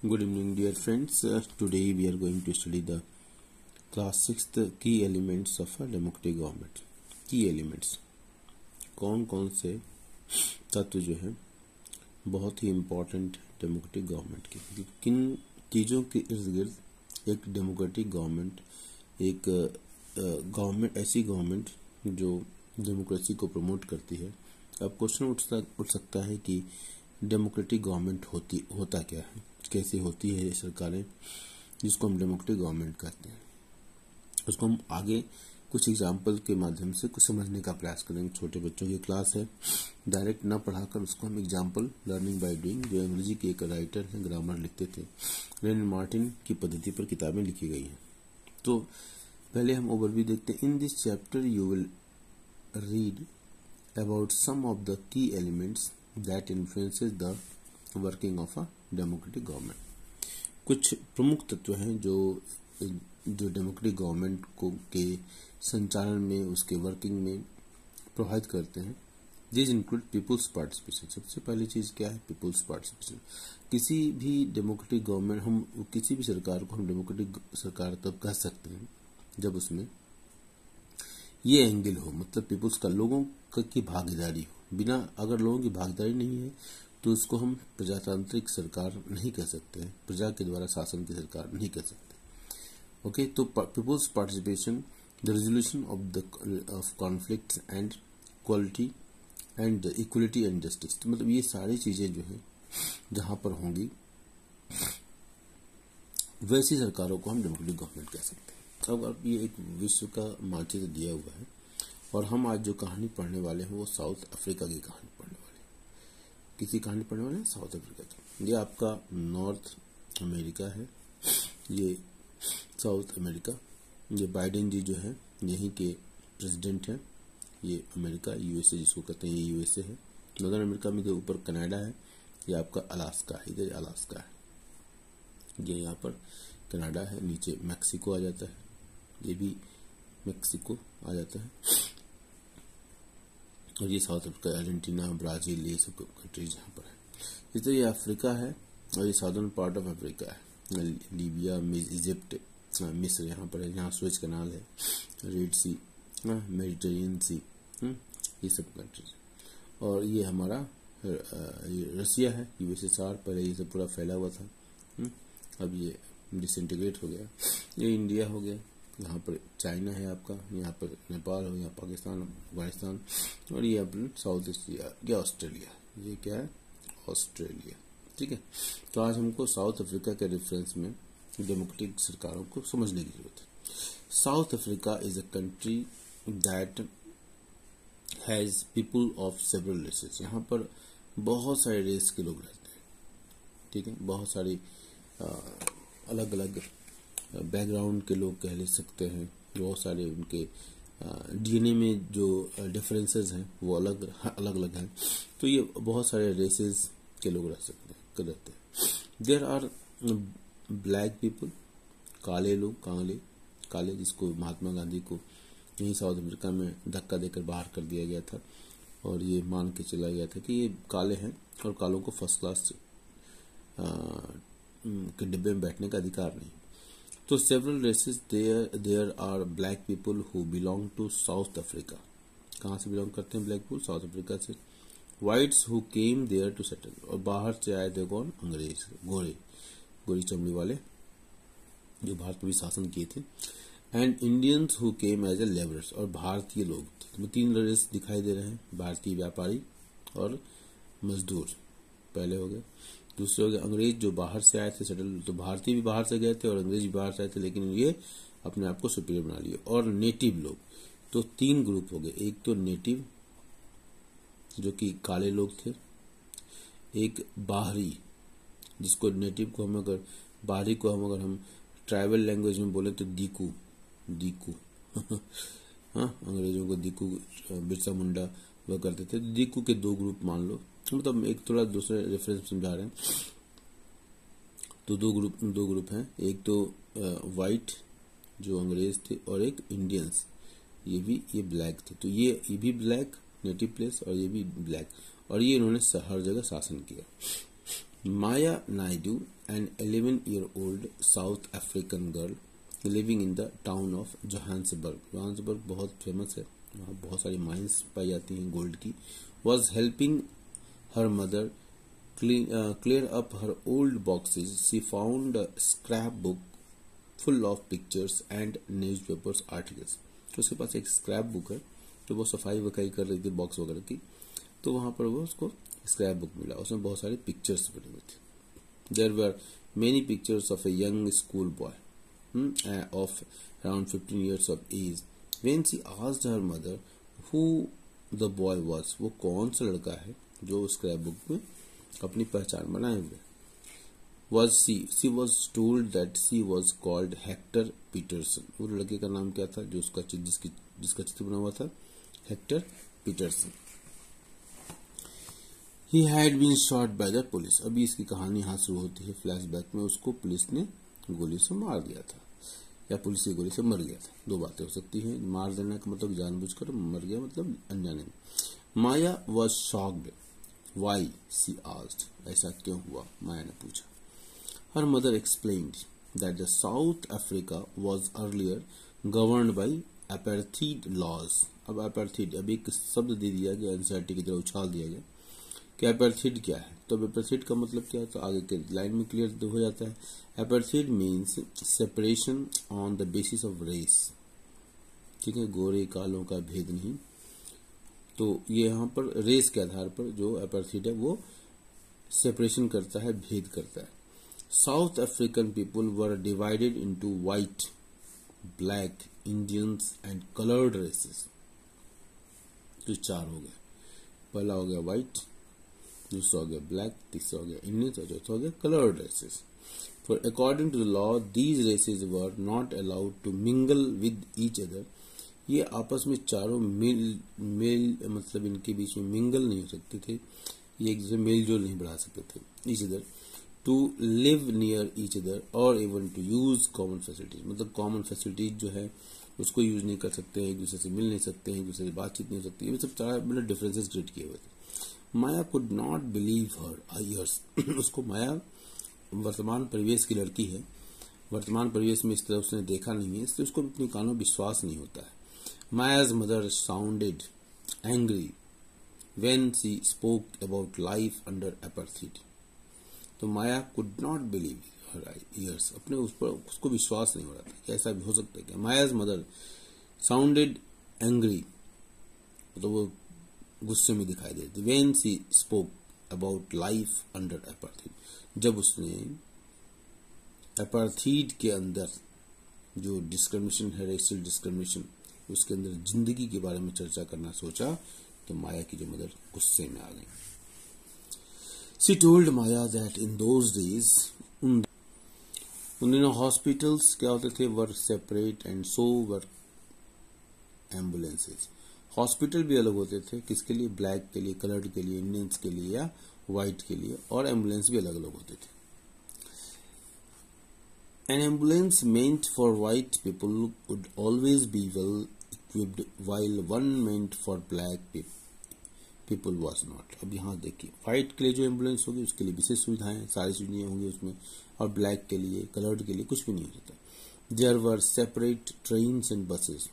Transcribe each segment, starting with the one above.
Good evening, dear friends. Today we are going to study the class 6th key elements of a democratic government. Key elements कौन कौन से तत्व जो है बहुत ही इम्पोर्टेंट डेमोक्रेटिक गवर्नमेंट के, किन चीज़ों के इर्द गिर्द एक डेमोक्रेटिक गवर्नमेंट, एक गवर्नमेंट, ऐसी गवर्नमेंट जो डेमोक्रेसी को प्रमोट करती है। अब क्वेश्चन उठ सकता है कि डेमोक्रेटिक गवर्नमेंट होता क्या है, कैसे होती है ये सरकारें, जिसको हम डेमोक्रेटिक गवर्नमेंट कहते हैं। उसको हम आगे कुछ एग्जाम्पल के माध्यम से कुछ समझने का प्रयास करेंगे। छोटे बच्चों की क्लास है, डायरेक्ट ना पढ़ाकर उसको हम एग्जाम्पल, लर्निंग बाय डूइंग, जो अंग्रेजी के एक राइटर हैं, ग्रामर लिखते थे, रेन मार्टिन की पद्धति पर किताबें लिखी गई हैं। तो पहले हम ओवरव्यू देखते हैं। In this chapter you will read about some of the key elements that influences the working of a democratic government. कुछ प्रमुख तत्व हैं जो डेमोक्रेटिक गवर्नमेंट को के संचालन में, उसके वर्किंग में प्रभावित करते हैं। This include people's participation. सबसे पहली चीज क्या है? People's participation. किसी भी डेमोक्रेटिक गवर्नमेंट, हम किसी भी सरकार को हम डेमोक्रेटिक सरकार तब कह सकते हैं जब उसमें ये एंगल हो, मतलब पीपुल्स का, लोगों की भागीदारी हो। बिना, अगर लोगों की भागीदारी नहीं है तो उसको हम प्रजातांत्रिक सरकार नहीं कह सकते हैं, प्रजा के द्वारा शासन की सरकार नहीं कह सकते। ओके, तो people's participation, the resolution of conflicts and quality and equality and justice. तो मतलब ये सारी चीजें जो है जहां पर होंगी, वैसी सरकारों को हम डेमोक्रेटिक गवर्नमेंट कह सकते हैं। अब ये एक विश्व का मानचित्र दिया हुआ है और हम आज जो कहानी पढ़ने वाले हैं वो साउथ अफ्रीका की कहानी पढ़ने वाले हैं। किसी कहानी पढ़ने वाले हैं? साउथ अफ्रीका की। ये आपका नॉर्थ अमेरिका है, ये साउथ अमेरिका। ये बाइडेन जी जो है यहीं के प्रेसिडेंट हैं। ये अमेरिका, यूएसए जिसको कहते हैं, ये यूएसए है। नॉर्दर्न अमेरिका में के ऊपर कनाडा है, ये आपका अलास्का है, इधर अलास्का है। ये यहाँ पर कनाडा है, नीचे मैक्सिको आ जाता है, ये भी मैक्सिको आ जाता है। और ये साउथ अफ्रीका, अर्जेंटीना, ब्राजील, ये सब कंट्रीज यहाँ पर है। इस तरह ये अफ्रीका है और ये साउदर्न पार्ट ऑफ अफ्रीका है। लीबिया, इजिप्ट, मिस्र यहाँ पर है, यहाँ सुएज कनाल है, रेड सी, मेडिटेरियन सी, ये सब कंट्रीज। और ये हमारा ये रसिया है, यूएसएसआर पर ये सब पूरा फैला हुआ था, अब ये डिसइंटीग्रेट हो गया। ये इंडिया हो गया, यहाँ पर चाइना है आपका, यहाँ पर नेपाल हो, यहाँ पाकिस्तान, अफगानिस्तान, और ये अपने साउथ एशिया, ये ऑस्ट्रेलिया, ये क्या है? ऑस्ट्रेलिया। ठीक है, तो आज हमको साउथ अफ्रीका के रेफरेंस में डेमोक्रेटिक सरकारों को समझने की जरूरत है। South Africa is a country that has people of several races. यहाँ पर बहुत सारे रेस के लोग रहते हैं। ठीक है, बहुत सारी अलग अलग बैकग्राउंड के लोग कह ले सकते हैं। बहुत सारे उनके डीएनए में जो डिफरेंसेस हैं वो अलग अलग हैं। तो ये बहुत सारे रेसेस के लोग रह सकते हैं, रहते हैं। देयर आर ब्लैक पीपल, काले लोग, काले, जिसको महात्मा गांधी को यहीं साउथ अफ्रीका में धक्का देकर बाहर कर दिया गया था और ये मान के चला गया था कि ये काले हैं और कालों को फर्स्ट क्लास के डिब्बे में बैठने का अधिकार नहीं। तो several races, there are black people who belong to South Africa. कहाँ से बिलोंग करते हैं ब्लैक पीपल? साउथ अफ्रीका से। Whites who came there to settle, और बाहर से आए थे कौन? अंग्रेज, गोरी चमड़ी वाले जो भारत पर भी शासन किए थे। And Indians who came as a labourers, और भारतीय लोग थे। तो तीन रेस दिखाई दे रहे हैं, भारतीय व्यापारी और मजदूर पहले हो गए। दूसरे हो गए अंग्रेज जो बाहर से आए थे सेटल, तो भारतीय भी बाहर से गए थे और अंग्रेज भी बाहर से आए थे, लेकिन ये अपने आप को सुपीरियर बना लिए। और नेटिव लोग, तो तीन ग्रुप हो गए। एक तो नेटिव जो कि काले लोग थे, एक बाहरी, जिसको नेटिव को हम अगर, बाहरी को हम अगर हम ट्राइबल लैंग्वेज में बोले तो दीकू हाँ, अंग्रेजों को दीकू, बिरसा मुंडा वह करते थे। दीकू के दो ग्रुप मान लो, मतलब एक थोड़ा दूसरे रेफरेंस समझा रहे हैं। तो दो ग्रुप हैं, एक तो वाइट जो अंग्रेज थे और एक इंडियंस, ये ब्लैक थे। तो ये भी ब्लैक नेटिव प्लेस और ये भी ब्लैक, और ये इन्होंने हर जगह शासन किया। माया Naidu an 11-year-old South African girl living in the town of Johannesburg. Johannesburg बहुत फेमस है, वहाँ बहुत सारी माइंस पाई जाती हैं गोल्ड की. Was helping her mother clear up her old boxes. She found a scrapbook full of pictures and newspapers articles. तो उसके पास एक स्क्रैप बुक है, तो वो सफाई वफाई कर रही थी बॉक्स वगैरह की, तो वहाँ पर वो उसको स्क्रैप बुक मिला, उसमें बहुत सारे पिक्चर्स बने हुए थे. There were many pictures of a young school boy of around 15 years of age. When she asked her mother who the boy was, वो कौन सा लड़का है जो स्क्रैप बुक में अपनी पहचान बनाए हुए, was she was told that she was called Hector Peterson. वो लड़के का नाम क्या था जो उसका जिसका चित्र बना हुआ था, Hector Pieterson. He had been shot by the police. अभी इसकी कहानी यहाँ शुरू होती है फ्लैशबैक में. उसको पुलिस ने गोली से मार दिया था या पुलिस की गोली से मर गया था. दो बातें हो सकती हैं, मार देने का मतलब जानबूझकर, मर गया मतलब अनजाने में. माया was shocked. Why? she asked. ऐसा क्यों हुआ, माया ने पूछा. Her mother explained that the South Africa was earlier governed by apartheid laws. अब apartheid, अब एक शब्द दे दिया गया, एनसीईआरटी की तरह उछाल दिया गया कि apartheid क्या है. तो apartheid का मतलब क्या है, तो आगे के लाइन में क्लियर हो जाता है. Apartheid means separation on the basis of race. ठीक है, गोरे कालों का भेद नहीं. तो ये यहाँ पर रेस के आधार पर जो apartheid है वो सेपरेशन करता है, भेद करता है. South African people were divided into white, black, Indians and colored races. तो चार हो गए. पहला हो गया white, दूसरा हो गया black, तीसरा हो गया Indians और चौथा हो गया colored races. For according to the law, these races were not allowed to mingle with each other. ये आपस में चारों मेल मतलब इनके बीच में मिंगल नहीं हो सकते थे, ये एक दूसरे मेल जोल नहीं बढ़ा सकते थे. each other to live near each other or even to use common facilities. मतलब common facilities जो है उसको यूज नहीं कर सकते हैं, एक दूसरे से मिल नहीं सकते हैं, एक दूसरे से बातचीत नहीं हो सकती. ये सब चार मतलब डिफरेंसेस क्रिएट किए हुए थे. Maya could not believe her ears. उसको माया वर्तमान परिवेश की लड़की है, वर्तमान परिवेश में इस तरह उसने देखा नहीं है, इसलिए उसको अपने कानों विश्वास नहीं होता है. माया's mother sounded angry when she spoke about life under apartheid. तो Maya could not believe her ears, अपने उस पर उसको विश्वास नहीं हो रहा था कि ऐसा भी हो सकता है क्या. माया's मदर साउंडेड एंग्री, तो वो गुस्से में दिखाई देती. When she spoke about life under apartheid, जब उसने apartheid के अंदर जो डिस्क्रिमिनेशन है, रेशियल डिस्क्रिमिनेशन, उसके अंदर जिंदगी के बारे में चर्चा करना सोचा, तो माया की जो मदर गुस्से में आ गई. She told Maya that in those days, उन दिनों हॉस्पिटल्स क्या होते थे, were separate and so were ambulances. Hospital भी अलग होते थे, किसके लिए, ब्लैक के लिए, कलर्ड के लिए, इंडियंस के लिए या व्हाइट के लिए, और एम्बुलेंस भी अलग अलग होते थे. An ambulance meant for white people would always be well equipped, while one meant for black people was not. अब यहाँ देखिए, व्हाइट के लिए जो एम्बुलेंस होगी उसके लिए विशेष सुविधाएं, सारी सुविधाएं होंगी उसमें, और ब्लैक के लिए, कलर्ड के लिए कुछ भी नहीं हो सकता. There were separate trains and buses.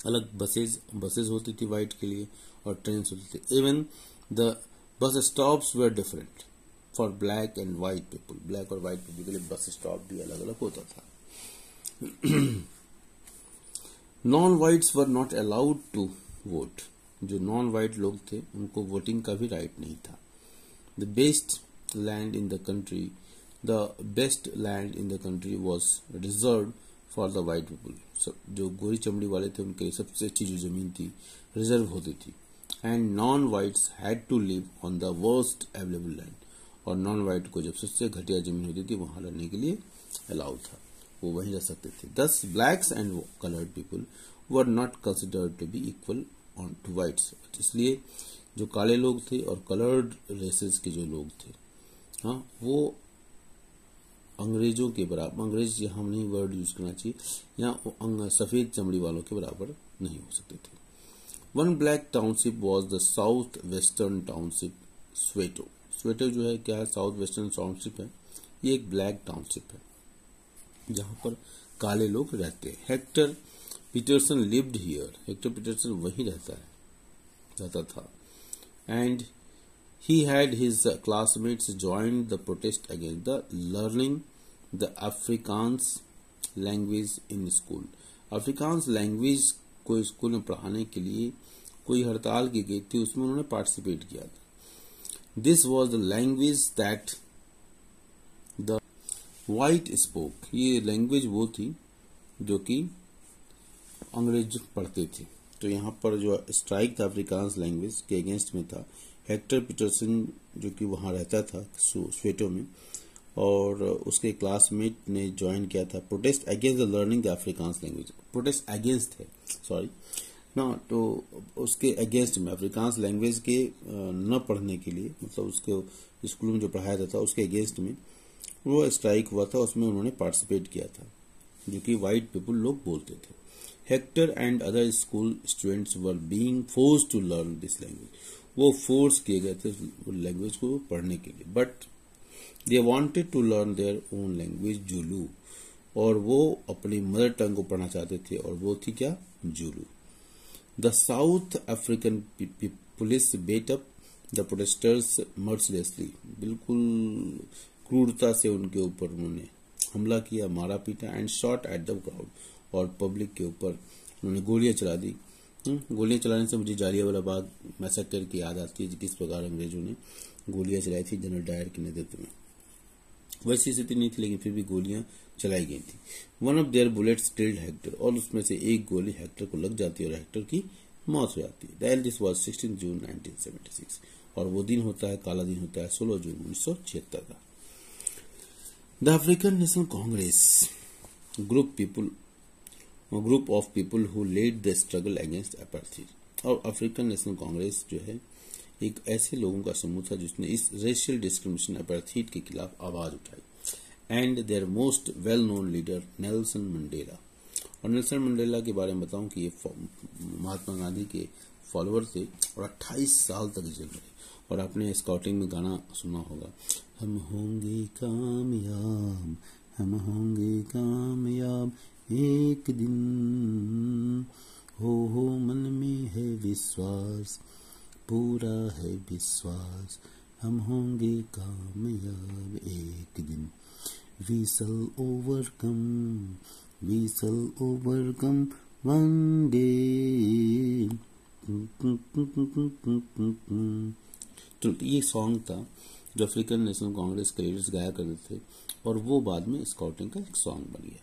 अलग बसेस होती थी व्हाइट के लिए और ट्रेन होती थी. Even the bus stops were different for black and white people. Black और व्हाइट पीपल के लिए बस स्टॉप भी अलग अलग होता था. Non whites were not allowed to vote. जो नॉन व्हाइट लोग थे उनको वोटिंग का भी राइट नहीं था. The best land in the country was reserve for the white people. जो गोरी चमड़ी वाले थे उनके लिए सबसे अच्छी जो जमीन थी रिजर्व होती थी. And non whites had to live on the worst available land. और नॉन व्हाइट को जब सबसे घटिया जमीन होती थी वहां रहने के लिए अलाउड था, वो वहीं रह सकते थे. Thus blacks and coloured people were not considered to be equal on to whites. इसलिए जो काले लोग थे और कलर्ड रेसेस के जो लोग थे, हाँ, वो अंग्रेजों के बराबर, अंग्रेज यहाँ नहीं वर्ड यूज करना चाहिए, यहाँ सफेद चमड़ी वालों के बराबर नहीं हो सकते थे. One black township was the south western township Soweto. Soweto जो है क्या है, साउथ वेस्टर्न टाउनशिप है. ये एक ब्लैक टाउनशिप है जहां पर काले लोग रहते हैं। Hector Pieterson lived here, Hector Pieterson वहीं रहता था। And he had his classmates joined the protest against the learning the Afrikaans language in school. Afrikaans language को स्कूल में पढ़ाने के लिए कोई हड़ताल की गई थी, उसमें उन्होंने पार्टिसिपेट किया था। This was the language that the white spoke. ये लैंग्वेज वो थी जो कि अंग्रेज पढ़ते थे। तो यहाँ पर जो स्ट्राइक था अफ्रीकांस लैंग्वेज के अगेंस्ट में था। हेक्टर पीटरसन जो कि वहाँ रहता था स्वेटो में, और उसके क्लासमेट ने ज्वाइन किया था protest against the learning the Afrikaans language. Protest against है, सॉरी ना, तो उसके अगेंस्ट में अफ्रीकांस लैंग्वेज के न पढ़ने के लिए, मतलब उसके स्कूल में जो पढ़ाया जाता उसके अगेंस्ट में वो स्ट्राइक हुआ था, उसमें उन्होंने पार्टिसिपेट किया था, जो कि वाइट पीपल लोग बोलते थे। Hector and other school students were being forced to learn this language. वो फोर्स किए गए थे लैंग्वेज को पढ़ने के लिए, but they wanted to learn their own language Zulu, और वो अपनी मदर टंग को पढ़ना चाहते थे, और वो थी क्या, Zulu. The South African police beat up the protesters mercilessly, बिल्कुल क्रूरता से उनके ऊपर उन्होंने हमला किया, मारा पीटा, and shot at the crowd, और पब्लिक के ऊपर उन्होंने गोलियां चला दी। गोलियां चलाने से मुझे जालियांवाला बाग मैसेकर की याद आती है, किस प्रकार अंग्रेजों ने गोलियां चलाई थी जनरल डायर के नेतृत्व में। वैसी स्थिति नहीं थी, लेकिन फिर भी गोलियां चलाई गई थी। One of their bullets killed Hector, और उसमें से एक गोली हेक्टर को लग जाती है और हेक्टर की मौत हो जाती है। दैट दिस वाज 16 जून 1976, और वो दिन होता है, काला दिन होता है 16 जून 1976 का। The African National Congress group of people who led the struggle against apartheid. और अफ्रीकन नेशनल कांग्रेस जो है एक ऐसे लोगों का समूह था जिसने इस रेशियल डिस्क्रिमिनेशन अपार्थाइड के खिलाफ आवाज उठाई। And their most well known leader Nelson Mandela. और नेल्सन मंडेला के बारे में बताऊं कि ये महात्मा गांधी के फॉलोअर थे और 28 साल तक जेल रहे। और आपने स्काउटिंग में गाना सुना होगा, हम होंगे कामयाब, हम होंगे कामयाब एक दिन, हो मन में है विश्वास, पूरा है विश्वास, हम होंगे कामयाब एक दिन। We shall overcome one day. तो ये सॉन्ग था जो अफ्रीकन नेशनल कांग्रेस के लीडर्स गाया करते थे, और वो बाद में स्काउटिंग का एक सॉन्ग बन गया।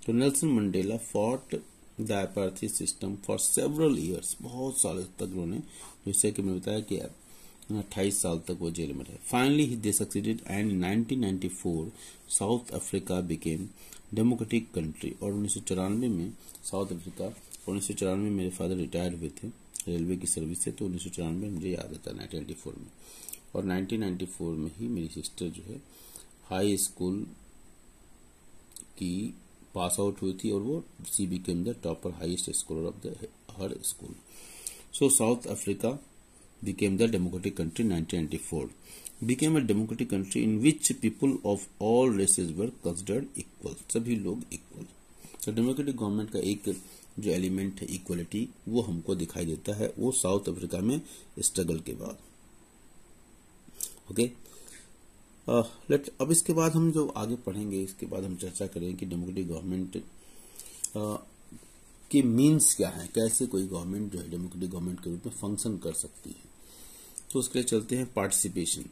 तो Nelson Mandela fought the apartheid system for several years, बहुत साल तक उन्होंने, जैसे कि मैंने बताया कि 28 साल तक वो जेल में रहे। Finally they succeeded, and in 1994 south Africa became democratic country. और 1994 में साउथ अफ्रीका, 1994 में मेरे फादर रिटायर हुए थे रेलवे की सर्विस से, तो 1994 में मुझे याद आता है 1994 में। और 1994 में ही मेरी सिस्टर जो है हाई स्कूल की पास आउट हुई थी, और वो she became the topper highest scholar of the her school. So south Africa became the democratic country in 1994, became a democratic country in which people of all races were considered equal, सभी लोग equal। तो democratic government का एक जो element है equality, वो हमको दिखाई देता है वो साउथ अफ्रीका में स्ट्रगल के बाद। ओके, अब इसके बाद हम जो आगे पढ़ेंगे, इसके बाद हम चर्चा करेंगे कि डेमोक्रेटिक गवर्नमेंट के मीन्स क्या है, कैसे कोई गवर्नमेंट जो है डेमोक्रेटिक गवर्नमेंट के रूप में फंक्शन कर सकती है। तो उसके लिए चलते हैं participation.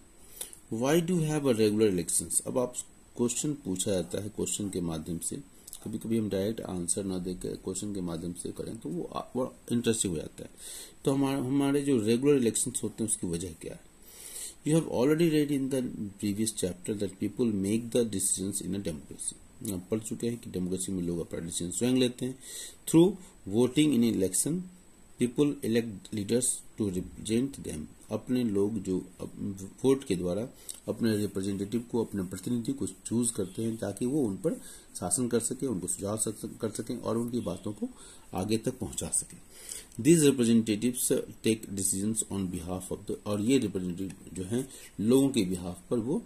Why do have a regular elections. अब आप क्वेश्चन पूछा जाता है क्वेश्चन के माध्यम से, कभी कभी हम डायरेक्ट आंसर ना देकर क्वेश्चन के माध्यम से करें तो वो इंटरेस्टिंग हो जाता है। तो हमारे जो रेगुलर इलेक्शंस होते हैं उसकी वजह क्या है। You have already red in the previous chapter that people make the decisions in a democracy. आप पढ़ चुके हैं कि डेमोक्रेसी में लोग अपना डिसीजन स्वयं लेते हैं। Through voting in election people elect leaders to represent them. अपने लोग जो वोट के द्वारा अपने रिप्रेजेंटेटिव को, अपने प्रतिनिधि को चूज करते हैं ताकि वो उन पर शासन कर सके, उनको सुझाव कर सकें और उनकी बातों को आगे तक पहुंचा सके। These representatives take decisions on behalf of the, और ये रिप्रेजेंटेटिव जो हैं लोगों के बिहाफ पर वो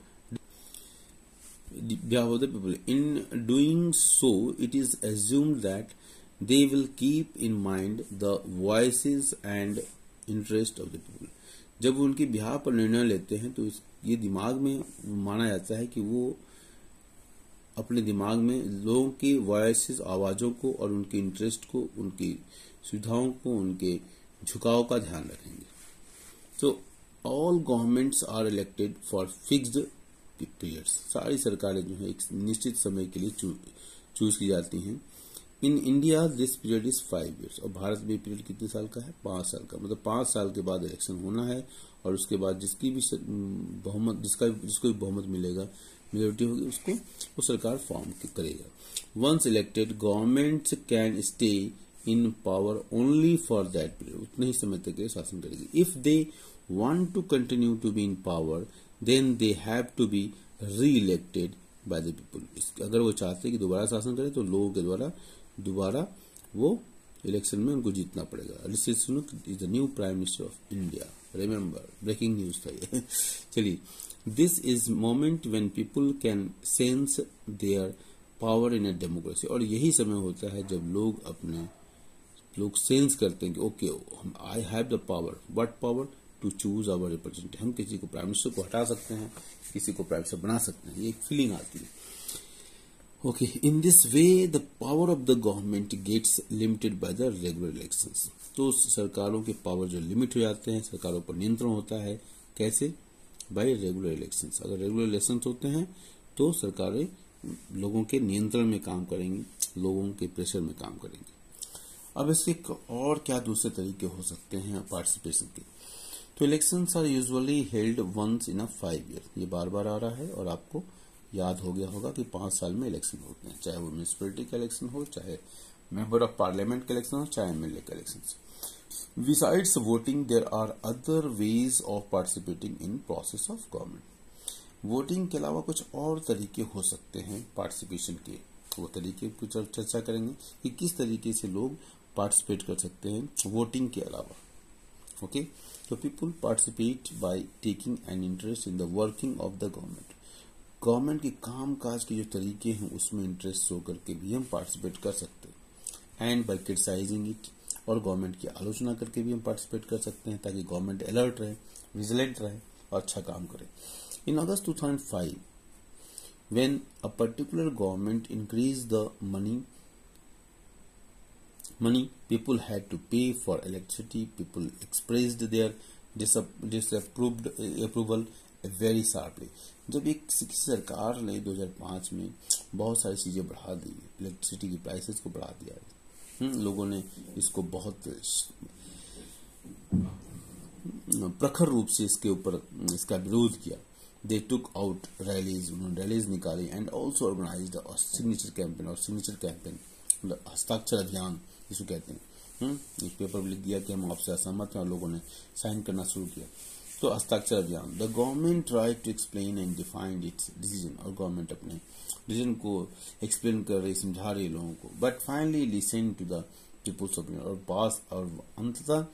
behalf of the people. In doing so, it is assumed that they will keep in mind the voices and interest of the people. जब वो उनके बिहार पर निर्णय लेते हैं तो ये दिमाग में माना जाता है कि वो अपने दिमाग में लोगों की वॉइसेस, आवाज़ों को और उनके इंटरेस्ट को, उनकी सुविधाओं को, उनके झुकाव का ध्यान रखेंगे. तो all governments are elected for fixed periods. सारी सरकारें जो है एक निश्चित समय के लिए चूज की जाती हैं. In India this period is 5 years. और भारत में पीरियड कितने साल का है? 5 साल का. मतलब 5 साल के बाद इलेक्शन होना है और उसके बाद जिसकी भी बहुमत, जिसको भी बहुमत मिलेगा, मेजोरिटी होगी, उसको वो सरकार फॉर्म करेगा. Once elected government can stay in power only for that period. उतने ही समय तक शासन करेगी. If they want to continue to be in power then they have to be reelected by the people. अगर वो चाहते हैं कि दोबारा शासन करें तो लोगों के द्वारा दोबारा वो इलेक्शन में उनको जीतना पड़ेगा. Rishi Sunak is the new prime minister of India. Remember, breaking news था ये. चलिए, this is moment when people can sense their power in a democracy. और यही समय होता है जब लोग सेंस करते हैं कि okay, I have the power. What power? To choose our representative. हम किसी को प्राइम मिनिस्टर को हटा सकते हैं, किसी को प्राइम मिनिस्टर बना सकते हैं. ये एक फीलिंग आती है. Okay, in this way the power of the government gets limited by the regular elections. तो सरकारों के पावर जो लिमिट हो जाते हैं, सरकारों पर नियंत्रण होता है. कैसे? Bye regular elections. अगर रेगुलर इलेक्शंस होते हैं तो सरकारें लोगों के नियंत्रण में काम करेंगी, लोगों के प्रेशर में काम करेंगी. अब इसके और क्या दूसरे तरीके हो सकते हैं पार्टिसिपेशन के? तो elections are usually held once in a 5 year. ये बार बार आ रहा है और आपको याद हो गया होगा कि 5 साल में इलेक्शन होते हैं, चाहे वो म्यूनिसिपैलिटी का इलेक्शन हो, चाहे मेंबर ऑफ पार्लियामेंट का इलेक्शन हो, चाहे एमएलए का election. Besides voting there are other ways of participating in process of government. Voting के अलावा कुछ और तरीके हो सकते हैं पार्टिसिपेशन के. वो तरीके की चर्चा करेंगे कि किस तरीके से लोग पार्टिसिपेट कर सकते हैं वोटिंग के अलावा. ओके, तो people participate by taking an interest in the working of the government. Government के काम काज के जो तरीके हैं उसमें इंटरेस्ट शो करके भी हम पार्टिसिपेट कर सकते हैं. And by criticising it. और गवर्नमेंट की आलोचना करके भी हम पार्टिसिपेट कर सकते हैं ताकि गवर्नमेंट अलर्ट रहे, विजिलेंट रहे और अच्छा काम करे. इन अगस्त 2005 when a particular government increased the money people had to pay for electricity, people expressed their disapproval very sharply. जब एक सरकार ने 2005 में बहुत सारी चीजें बढ़ा दी, इलेक्ट्रिसिटी की प्राइसेस को बढ़ा दिया, लोगों ने इसको बहुत प्रखर रूप से इसके ऊपर इसका विरोध किया. They took out rallies, उन्होंने रैलीज निकाली and also organised a signature campaign. और सिग्नेचर कैंपेन मतलब हस्ताक्षर अभियान जिसको कहते हैं. एक पेपर लिख दिया कि हम आपसे असहमत हैं और लोगों ने साइन करना शुरू किया. तो हस्ताक्षर अभियान. The government tried to explain and define its decision. और गवर्नमेंट अपने डिसीजन को एक्सप्लेन कर रही, समझा रही लोगों को. But finally listen to the people's opinion. और अंततः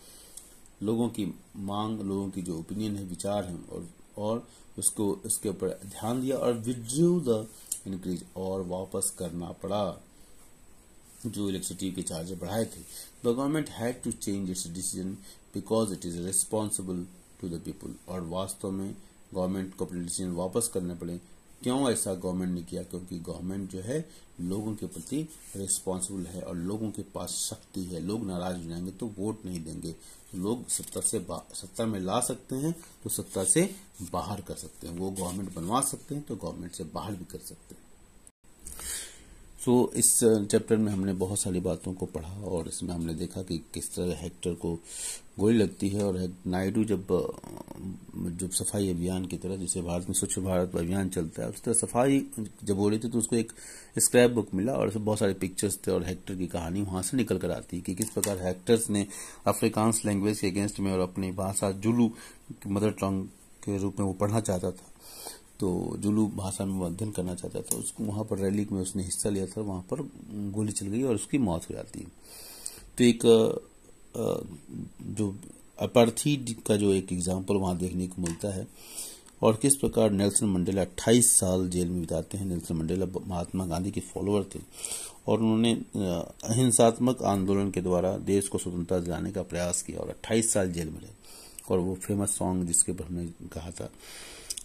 लोगों की मांग, लोगों की जो ओपिनियन है, विचार है, और उसको इसके ऊपर ध्यान दिया और विड्रू द इंक्रीज. और वापस करना पड़ा जो इलेक्ट्रिसिटी के चार्ज बढ़ाए थे. The government had to change its decision because it is responsible to the people. और वास्तव में गवर्नमेंट को अपने डिसीजन वापस करने पड़े. क्यों ऐसा गवर्नमेंट ने किया? क्योंकि गवर्नमेंट जो है लोगों के प्रति रिस्पॉन्सिबल है और लोगों के पास शक्ति है. लोग नाराज हो जाएंगे तो वोट नहीं देंगे. लोग सत्ता में ला सकते हैं तो सत्ता से बाहर कर सकते हैं. वो गवर्नमेंट बनवा सकते हैं तो गवर्नमेंट से बाहर भी कर सकते हैं. सो इस चैप्टर में हमने बहुत सारी बातों को पढ़ा और इसमें हमने देखा कि किस तरह हेक्टर को गोली लगती है. और नायडू जब सफाई अभियान की तरह, जैसे भारत में स्वच्छ भारत अभियान चलता है, उस तरह सफाई जब हो रही थी तो उसको एक स्क्रैप बुक मिला और उसमें बहुत सारे पिक्चर्स थे और हेक्टर की कहानी वहां से निकल कर आती है कि किस प्रकार हेक्टर्स ने अफ्रीकांस लैंग्वेज के अगेंस्ट में और अपनी भाषा जुलू मदर टंग के रूप में वो पढ़ना चाहता था, तो जुलू भाषा में अध्ययन करना चाहता था. उसको वहां पर रैली में उसने हिस्सा लिया था, वहां पर गोली चल गई और उसकी मौत हो जाती है. तो एक जो अपार्थीड का जो एक एग्जाम्पल वहां देखने को मिलता है. और किस प्रकार नेल्सन मंडेला 28 साल जेल में बिताते हैं। नेल्सन मंडेला महात्मा गांधी के फॉलोअर थे और उन्होंने अहिंसात्मक आंदोलन के द्वारा देश को स्वतंत्रता दिलाने का प्रयास किया और 28 साल जेल में रहे। और वो फेमस सॉन्ग जिसके ऊपर हमने कहा था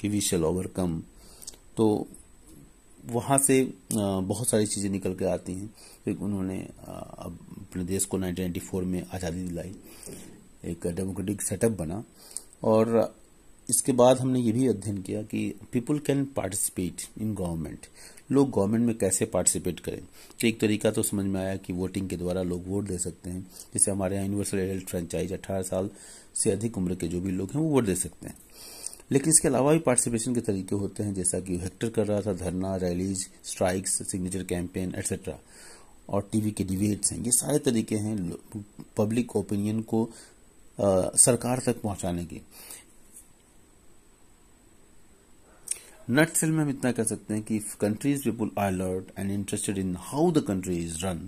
कि वी शैल ओवरकम, तो वहाँ से बहुत सारी चीज़ें निकल के आती हैं। फिर उन्होंने अपने देश को 1994 में आज़ादी दिलाई, एक डेमोक्रेटिक सेटअप बना। और इसके बाद हमने ये भी अध्ययन किया कि people can participate in government, लोग गवर्नमेंट में कैसे पार्टिसिपेट करें। तो एक तरीका तो समझ में आया कि वोटिंग के द्वारा लोग वोट दे सकते हैं। जैसे हमारे यहाँ यूनिवर्सल एडल्ट फ्रेंचाइज 18 साल से अधिक उम्र के जो भी लोग हैं वो वोट दे सकते हैं। लेकिन इसके अलावा भी पार्टिसिपेशन के तरीके होते हैं, जैसा कि हेक्टर कर रहा था, धरना, rallies, strikes, signature campaign etcetera, और टीवी के डिबेट्स हैं। ये सारे तरीके हैं पब्लिक ओपिनियन को सरकार तक पहुंचाने के। नटसेल में हम इतना कह सकते हैं कि if countries people are alert and interested in how the country is run,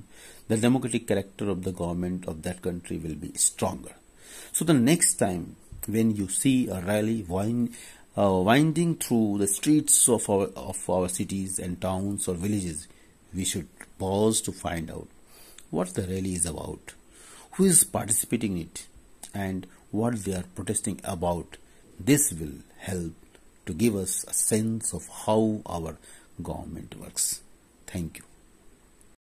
the democratic character of the government of that country will be stronger. So the next time when you see a rally winding through the streets of our cities and towns or villages, we should pause to find out what the rally is about, who is participating in it, and what they are protesting about. This will help to give us a sense of how our government works. Thank you.